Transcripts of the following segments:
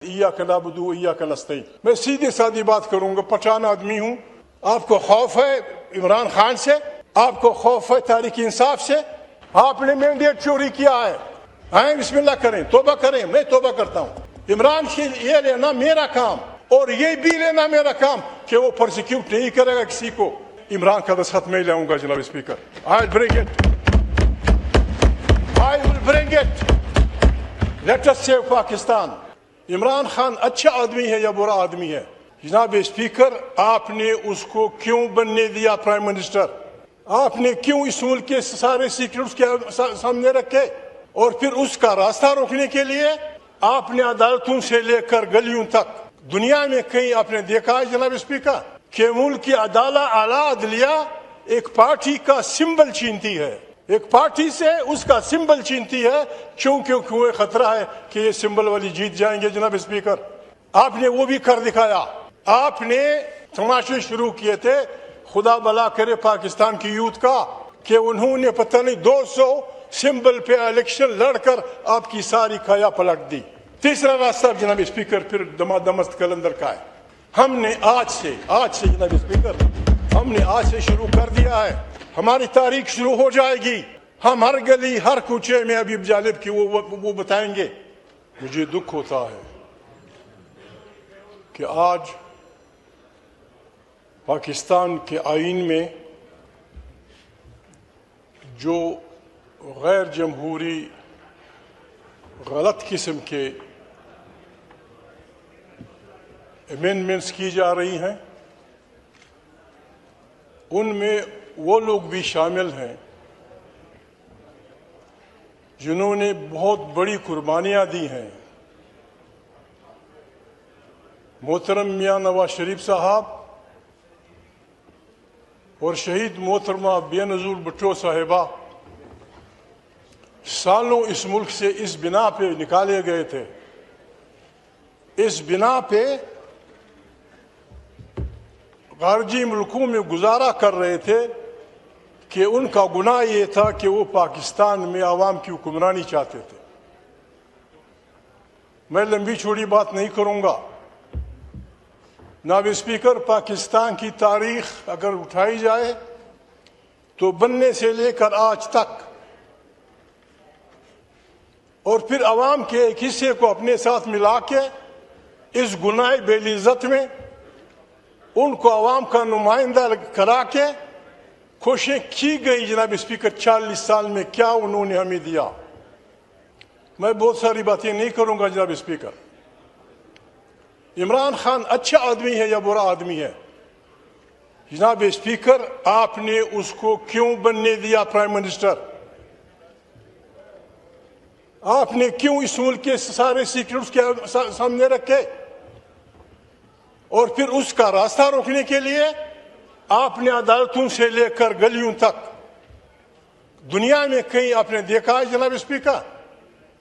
ایاک نعبد و ایاک نستعین۔ میں سیدھی سادی بات کروں گا، پٹھان آدمی ہوں۔ آپ کو خوف ہے عمران خان سے، آپ کو خوف ہے تحریک انصاف سے، آپ نے مینڈیٹ چوری کیا ہے۔ آئیں بسم اللہ کریں، توبہ کریں، میں توبہ کرتا ہوں۔ عمران کی یہ لینا میرا کام اور یہ بھی لینا میرا کام کہ وہ پرسیکیوٹ نہیں کرے گا کسی کو۔ عمران کا دستخط میں لاؤں گا جناب speaker. I will bring it. I will bring it. Let us save Pakistan. Imran Khan اچھا آدمی ہے یا برا آدمی ہے؟ جناب اسپیکر، آپ نے اس کو کیوں بننے دیا پرائم منسٹر؟ آپ نے کیوں اس ملک کے سارے سیکرٹس کے سامنے رکھے؟ اور پھر اس کا راستہ روکنے کے لیے آپ نے عدالتوں سے لے کر گلیوں تک دنیا میں کہیں آپ نے دیکھا ہے جناب اسپیکر کہ ملک کی اعلیٰ عدلیہ ایک پارٹی کا سمبل چھینتی ہے، ایک پارٹی سے اس کا سمبل چھینتی ہے کیونکہ خطرہ ہے کہ یہ سمبل والی جیت جائیں گے۔ جناب اسپیکر، آپ نے وہ بھی کر دکھایا۔ آپ نے تماشے شروع کیے تھے، خدا بھلا کرے پاکستان کی یوتھ کا، کہ انہوں نے پتہ نہیں 200 سمبل پہ الیکشن لڑ کر آپ کی ساری کھایا پلٹ دی۔ تیسرا راستہ جناب اسپیکر پھر دمست قلندر کا ہے۔ ہم نے آج سے جناب اسپیکر ہم نے آج سے شروع کر دیا ہے، ہماری تاریخ شروع ہو جائے گی۔ ہم ہر گلی ہر کوچے میں ابھی جالب کی وہ بتائیں گے۔ مجھے دکھ ہوتا ہے کہ آج پاکستان کے آئین میں جو غیر جمہوری غلط قسم کے امینڈمنٹس کی جا رہی ہیں، ان میں وہ لوگ بھی شامل ہیں جنہوں نے بہت بڑی قربانیاں دی ہیں۔ محترم میاں نواز شریف صاحب اور شہید محترمہ بے نظیر بھٹو صاحبہ سالوں اس ملک سے اس بنا پہ نکالے گئے تھے، اس بنا پہ خارجی ملکوں میں گزارا کر رہے تھے کہ ان کا گناہ یہ تھا کہ وہ پاکستان میں عوام کی حکمرانی چاہتے تھے۔ میں لمبی چوڑی بات نہیں کروں گا۔ جناب اسپیکر، پاکستان کی تاریخ اگر اٹھائی جائے تو بننے سے لے کر آج تک، اور پھر عوام کے ایک حصے کو اپنے ساتھ ملا کے اس گناہ بے عزت میں ان کو عوام کا نمائندہ کرا کے کوششیں کی گئی۔ جناب اسپیکر، 40 سال میں کیا انہوں نے ہمیں دیا؟ میں بہت ساری باتیں نہیں کروں گا جناب اسپیکر۔ عمران خان اچھا آدمی ہے یا برا آدمی ہے؟ جناب اسپیکر، آپ نے اس کو کیوں بننے دیا پرائم منسٹر؟ آپ نے کیوں اس ملک کے سارے سیکرٹس کے سامنے رکھے؟ اور پھر اس کا راستہ روکنے کے لیے آپ نے عدالتوں سے لے کر گلیوں تک دنیا میں کہیں آپ نے دیکھا ہے جناب اسپیکر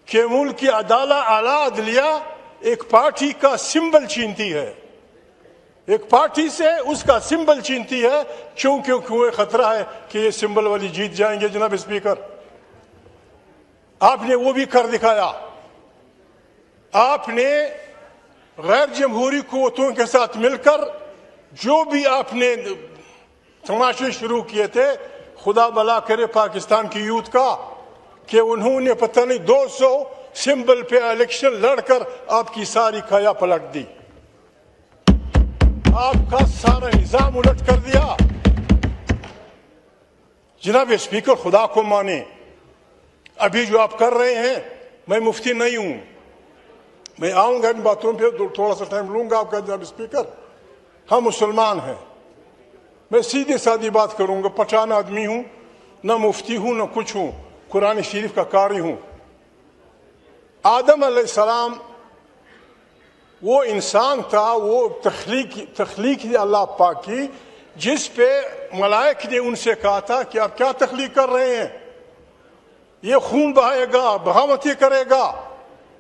کہ ملک کی اعلیٰ عدلیہ ایک پارٹی کا سمبل چھینتی ہے، ایک پارٹی سے اس کا سمبل چھینتی ہے کیونکہ خطرہ ہے کہ یہ سمبل والی جیت جائیں گے۔ جناب اسپیکر، آپ نے وہ بھی کر دکھایا۔ آپ نے غیر جمہوری قوتوں کے ساتھ مل کر جو بھی آپ نے تماشے شروع کیے تھے، خدا بھلا کرے پاکستان کی یوتھ کا، کہ انہوں نے پتہ نہیں 200 سمبل پہ الیکشن لڑ کر آپ کی ساری کھایا پلٹ دی، آپ کا سارا نظام الٹ کر دیا۔ جناب اسپیکر، خدا کو مانے، ابھی جو آپ کر رہے ہیں، میں مفتی نہیں ہوں، میں آؤں گا ان باتوں پہ، تھوڑا سا ٹائم لوں گا آپ کا جناب اسپیکر۔ ہم مسلمان ہیں، میں سیدھی سادی بات کروں گا، پٹھان آدمی ہوں، نہ مفتی ہوں نہ کچھ ہوں، قرآن شریف کا قاری ہوں۔ آدم علیہ السلام وہ انسان تھا، وہ تخلیق اللہ پاک کی، جس پہ ملائک نے ان سے کہا تھا کہ آپ کیا تخلیق کر رہے ہیں، یہ خون بہائے گا، بغاوتیں کرے گا۔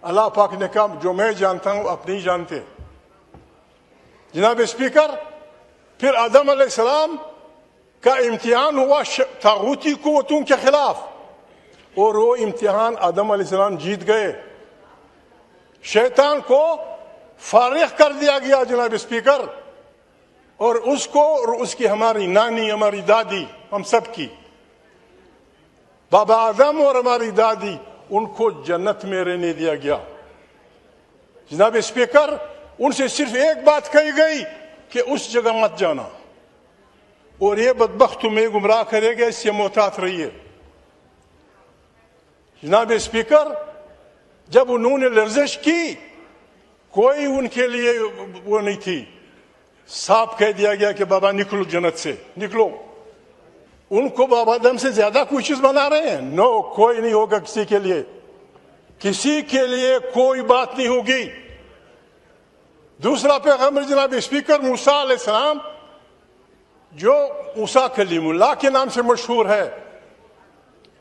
اللہ پاک نے کہا جو میں جانتا ہوں آپ نہیں جانتے۔ جناب اسپیکر، پھر آدم علیہ السلام کا امتحان ہوا طاغوتی قوتوں کے خلاف، اور وہ امتحان آدم علیہ السلام جیت گئے۔ شیطان کو فارغ کر دیا گیا جناب اسپیکر، اور اس کو اور اس کی ہماری نانی، ہماری دادی، ہم سب کی بابا آدم اور ہماری دادی، ان کو جنت میں رہنے دیا گیا۔ جناب اسپیکر، ان سے صرف ایک بات کہی گئی کہ اس جگہ مت جانا، اور یہ بدبخت تمہیں گمراہ کرے گا، اس سے محتاط رہیے۔ جناب اسپیکر، جب انہوں نے لرزش کی، کوئی ان کے لیے وہ نہیں تھی، صاف کہہ دیا گیا کہ بابا نکلو جنت سے، نکلو۔ ان کو بابا آدم سے زیادہ کوئی چیز بنا رہے ہیں؟ نو، کوئی نہیں ہوگا کسی کے لیے، کسی کے لیے کوئی بات نہیں ہوگی۔ دوسرا پیغمبر جناب اسپیکر موسیٰ علیہ السلام، جو موسیٰ کلیم اللہ کے نام سے مشہور ہے،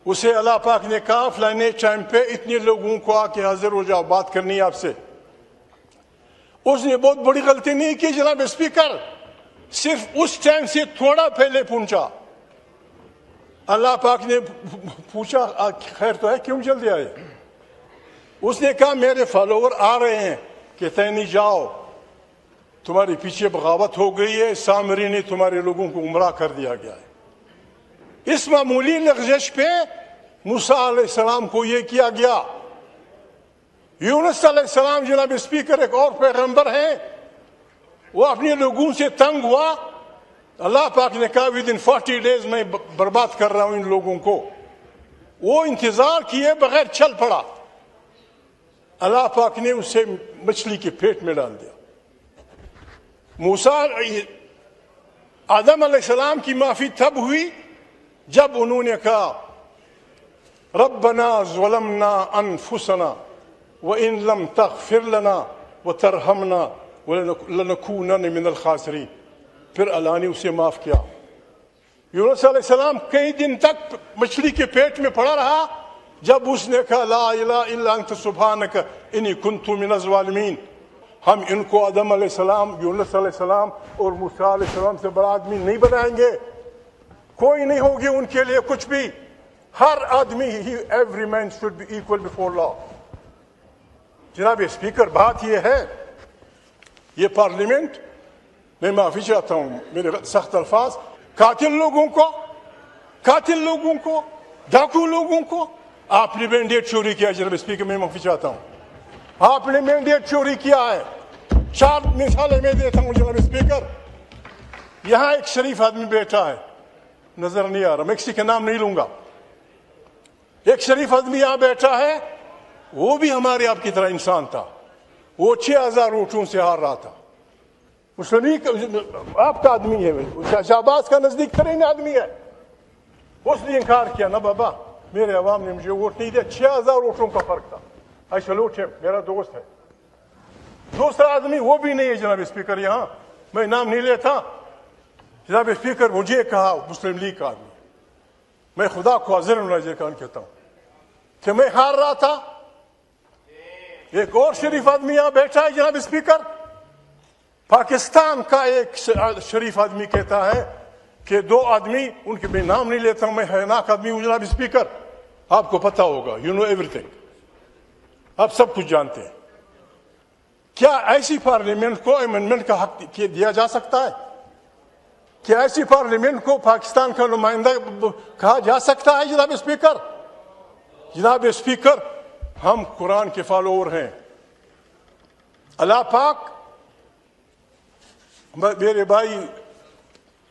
اسے اللہ پاک نے کہا فلانے ٹائم پہ اتنے لوگوں کو آ کے حاضر ہو جاؤ، بات کرنی ہے آپ سے۔ اس نے بہت بڑی غلطی نہیں کی جناب اسپیکر، صرف اس ٹائم سے تھوڑا پہلے پہنچا۔ اللہ پاک نے پوچھا خیر تو ہے، کیوں جلدی آئے؟ اس نے کہا میرے فالوور آ رہے ہیں، کہتے نہیں جاؤ، تمہاری پیچھے بغاوت ہو گئی ہے، سامری نے تمہارے لوگوں کو گمراہ کر دیا گیا ہے۔ اس معمولی لغزش پہ موسیٰ علیہ السلام کو یہ کیا گیا۔ یونس علیہ السلام جناب اسپیکر ایک اور پیغمبر ہیں، وہ اپنے لوگوں سے تنگ ہوا، اللہ پاک نے کہا ودن 40 days میں برباد کر رہا ہوں ان لوگوں کو۔ وہ انتظار کیے بغیر چل پڑا، اللہ پاک نے اسے مچھلی کے پیٹ میں ڈال دیا۔ موسیٰ آدم علیہ السلام کی معافی تب ہوئی جب انہوں نے کہا ربنا ظلمنا انفسنا وان لم تغفر لنا وترحمنا لنکونن من الخاسرین۔ پھر اللہ نے اسے معاف کیا۔ یونس علیہ السلام کئی دن تک مچھلی کے پیٹ میں پڑا رہا، جب اس نے کہا لا الہ الا انت سبحانک انی کنت من الظالمین۔ ہم ان کو آدم علیہ السلام، یونس علیہ السلام اور موسیٰ علیہ السلام سے بڑا آدمی نہیں بنائیں گے، کوئی نہیں ہوگی ان کے لیے کچھ بھی۔ ہر آدمی every man should be equal before law. جناب اسپیکر، بات یہ ہے، یہ پارلیمنٹ، میں معافی چاہتا ہوں میرے سخت الفاظ، قاتل لوگوں کو، ڈاکو لوگوں کو آپ نے مینڈیٹ چوری کیا۔ جناب اسپیکر، میں معافی چاہتا ہوں، آپ نے مینڈیٹ چوری کیا ہے۔ 4 مثالیں میں دیتا ہوں جناب اسپیکر۔ یہاں ایک شریف آدمی بیٹھا ہے، نظر نہیں آ رہا، میں کسی کا نام نہیں لوں گا۔ ایک شریف آدمی یہاں بیٹھا ہے، وہ بھی ہمارے آپ کی طرح انسان تھا، وہ 6000 ووٹوں سے ہار رہا تھا۔ آپ کا آدمی ہے، شہباز کا نزدیک ترین آدمی ہے، اس نے انکار کیا نا بابا میرے عوام نے مجھے ووٹ نہیں دیا، 6000 ووٹوں کا فرق تھا، I salute him، میرا دوست ہے۔ دوسرا آدمی وہ بھی نہیں ہے جناب اسپیکر، یہاں میں نام نہیں لیتا۔ جناب اسپیکر، مجھے کہا مسلم لیگ کا آدمی، میں خدا کو حاضر ناظر کان کہتا ہوں کہ میں ہار رہا تھا۔ ایک اور شریف آدمی یہاں بیٹھا ہے جناب اسپیکر، پاکستان کا ایک شریف آدمی کہتا ہے کہ 2 آدمی، ان کے میں نام نہیں لیتا ہوں، میں حیرناک آدمی ہوں جناب اسپیکر، آپ کو پتا ہوگا، یو نو ایوری تھنگ، آپ سب کچھ جانتے ہیں۔ کیا ایسی پارلیمنٹ کو امینڈمنٹ کا حق دیا جا سکتا ہے؟ کیا ایسی پارلیمنٹ کو پاکستان کا نمائندہ کہا جا سکتا ہے جناب اسپیکر؟ جناب اسپیکر، ہم قرآن کے فالوور ہیں۔ اللہ پاک، میرے بھائی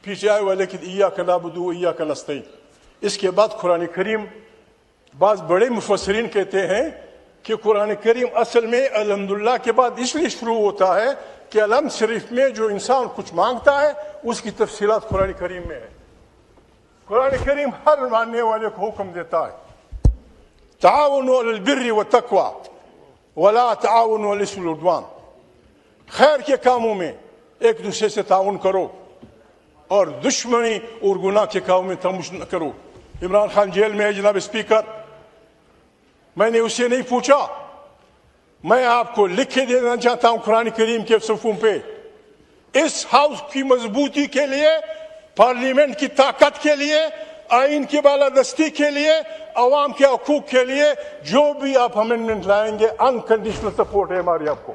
پیچھے آئے والے کہ ایاک نعبد و ایاک نستعین، اس کے بعد قرآن کریم، بعض بڑے مفسرین کہتے ہیں کہ قرآن کریم اصل میں الحمدللہ کے بعد اس لیے شروع ہوتا ہے کہ الحمد شریف میں جو انسان کچھ مانگتا ہے اس کی تفصیلات قرآن کریم میں ہے۔ قرآن کریم ہر ماننے والے کو حکم دیتا ہے تعاونوا علی البر والتقوی ولا تعاونوا علی الاثم والعدوان، خیر کے کاموں میں ایک دوسرے سے تعاون کرو اور دشمنی اور گناہ کے کاموں میں تمش نہ کرو۔ عمران خان جیل میں ہے جناب اسپیکر، میں نے اسے نہیں پوچھا، میں آپ کو لکھ کے دینا چاہتا ہوں قرآن کریم کے صفحوں پہ، اس ہاؤس کی مضبوطی کے لیے، پارلیمنٹ کی طاقت کے لیے، آئین کی بالادستی کے لیے، عوام کے حقوق کے لیے جو بھی آپ امینڈمنٹ لائیں گے، انکنڈیشنل سپورٹ ہے ہماری آپ کو۔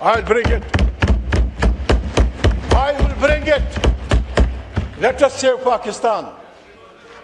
I will bring it. Let us save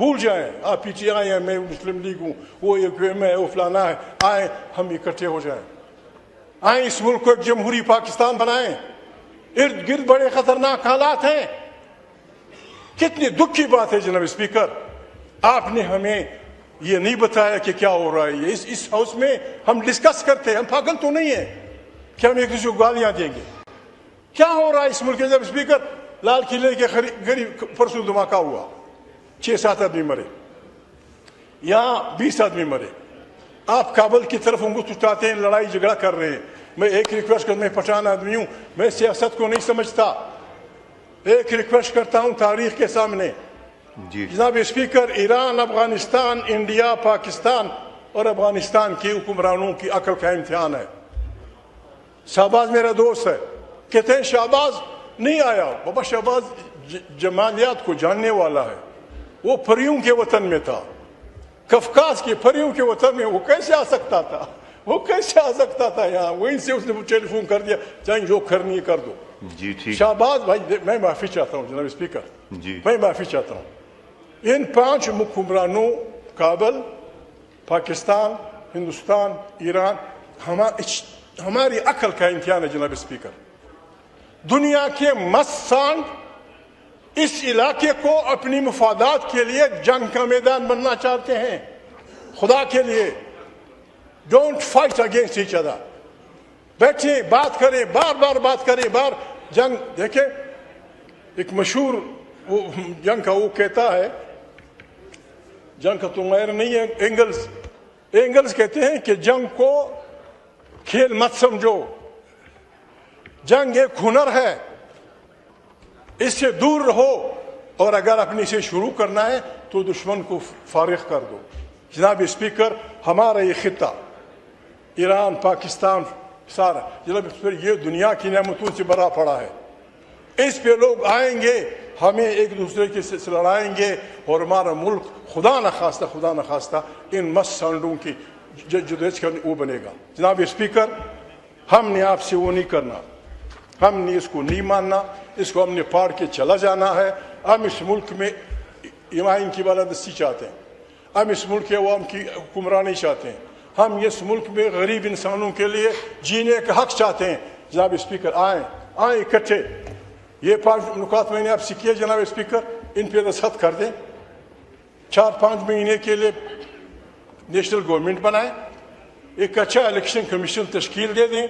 بھول جائیں. آپ پی ٹی آئی ہیں, میں مسلم لیگ ہوں, وہ AQM ہے, وہ فلانا ہے. آئیں ہم اکٹھے ہو جائیں, آئیں اس ملک کو ایک جمہوری پاکستان بنائیں. ارد گرد بڑے خطرناک حالات ہیں. کتنی دکھ کی بات ہے جناب اسپیکر, آپ نے ہمیں یہ نہیں بتایا کہ کیا ہو رہا ہے. اس ہاؤس میں ہم ڈسکس کرتے ہیں, ہم پاگل تو نہیں ہیں کہ ہم ایک دوسرے کو گالیاں دیں گے. کیا ہو رہا ہے اس ملک کے جناب اسپیکر؟ لال قلعے کے قریب پرسوں دھماکہ ہوا, 6-7 آدمی مرے, یہاں 20 آدمی مرے. آپ کابل کی طرف انگلی اٹھاتے ہیں, لڑائی جھگڑا کر رہے ہیں. میں ایک ریکویسٹ کرتا ہوں, میں پٹھان آدمی ہوں, میں سیاست کو نہیں سمجھتا. ایک ریکویسٹ کرتا ہوں تاریخ کے سامنے, جناب اسپیکر, ایران, افغانستان, انڈیا, پاکستان اور افغانستان کے حکمرانوں کی عقل کا امتحان ہے. شہباز میرا دوست ہے, کہتے ہیں شہباز نہیں آیا. بابا شہباز جمالیات کو جاننے والا ہے, وہ پریوں کے وطن میں تھا, کفکاز کے پریوں کے وطن میں. وہ کیسے آ سکتا تھا, وہ کیسے آ سکتا تھا یہاں؟ وہیں سے اس نے ٹیلی فون کر دیا, چاہے جو کرنی ہے کر دو. جی ٹھیک. شہباز بھائی, میں معافی چاہتا ہوں جناب اسپیکر, میں معافی چاہتا ہوں. ان 5 حکمرانوں, کابل, پاکستان, ہندوستان, ایران, ہماری عقل کا امتحان ہے جناب اسپیکر. دنیا کے مسانڈ اس علاقے کو اپنی مفادات کے لیے جنگ کا میدان بننا چاہتے ہیں. خدا کے لیے don't fight against each other. بیٹھیں, بات کریں, بار بار بات کریں. بار جنگ دیکھیں, ایک مشہور وہ جنگ کا وہ کہتا ہے, جنگ کا تو غیر نہیں ہے, اینگلز کہتے ہیں کہ جنگ کو کھیل مت سمجھو, جنگ ایک ہنر ہے, اس سے دور رہو, اور اگر اپنی سے شروع کرنا ہے تو دشمن کو فارغ کر دو. جناب اسپیکر, ہمارا یہ خطہ, ایران, پاکستان, سارا جناب اسپیکر, یہ دنیا کی نعمتوں سے بھرا پڑا ہے. اس پہ لوگ آئیں گے, ہمیں ایک دوسرے کے سے لڑائیں گے, اور ہمارا ملک خدا نخواستہ ان مس سانڈوں کی جدوجہد کا وہ بنے گا. جناب اسپیکر, ہم نے آپ سے وہ نہیں کرنا, ہم نے اس کو نہیں ماننا, اس کو ہم نے پاڑ کے چلا جانا ہے. ہم اس ملک میں ایمان کی بالادستی چاہتے ہیں, ہم اس ملک کے عوام کی حکمرانی چاہتے ہیں, ہم اس ملک میں غریب انسانوں کے لیے جینے کا حق چاہتے ہیں. جناب اسپیکر, آئیں اکٹھے. یہ 5 نکات میں نے آپ سے کیے جناب اسپیکر, ان پہ دستخط کر دیں. 4-5 مہینے کے لیے نیشنل گورنمنٹ بنائیں, ایک اچھا الیکشن کمیشن تشکیل دے دیں,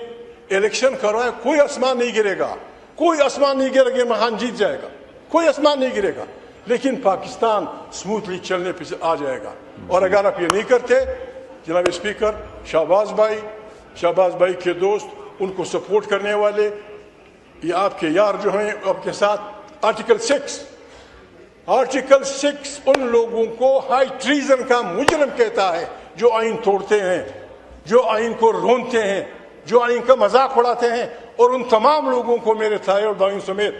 الیکشن کروائیں. کوئی آسمان نہیں گرے گا, کوئی آسمان نہیں گرے گا, مہان جیت جائے گا, کوئی آسمان نہیں گرے گا, لیکن پاکستان سموتھلی چلنے پہ آ جائے گا. اور اگر آپ یہ نہیں کرتے جناب اسپیکر, شہباز بھائی کے دوست, ان کو سپورٹ کرنے والے, یہ آپ کے یار جو ہیں آپ کے ساتھ, آرٹیکل 6 ان لوگوں کو ہائی ٹریزن کا مجرم کہتا ہے, جو آئین توڑتے ہیں, جو آئین کو رونتے ہیں, جو آئین کا مذاق اڑاتے ہیں. اور ان تمام لوگوں کو, میرے تھائے اور دائیں سمیت,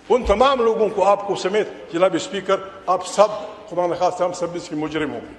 ان تمام لوگوں کو, آپ کو سمیت جناب اسپیکر, آپ سب خدا نخواستہ ہم سب اس کے مجرم ہوں گے.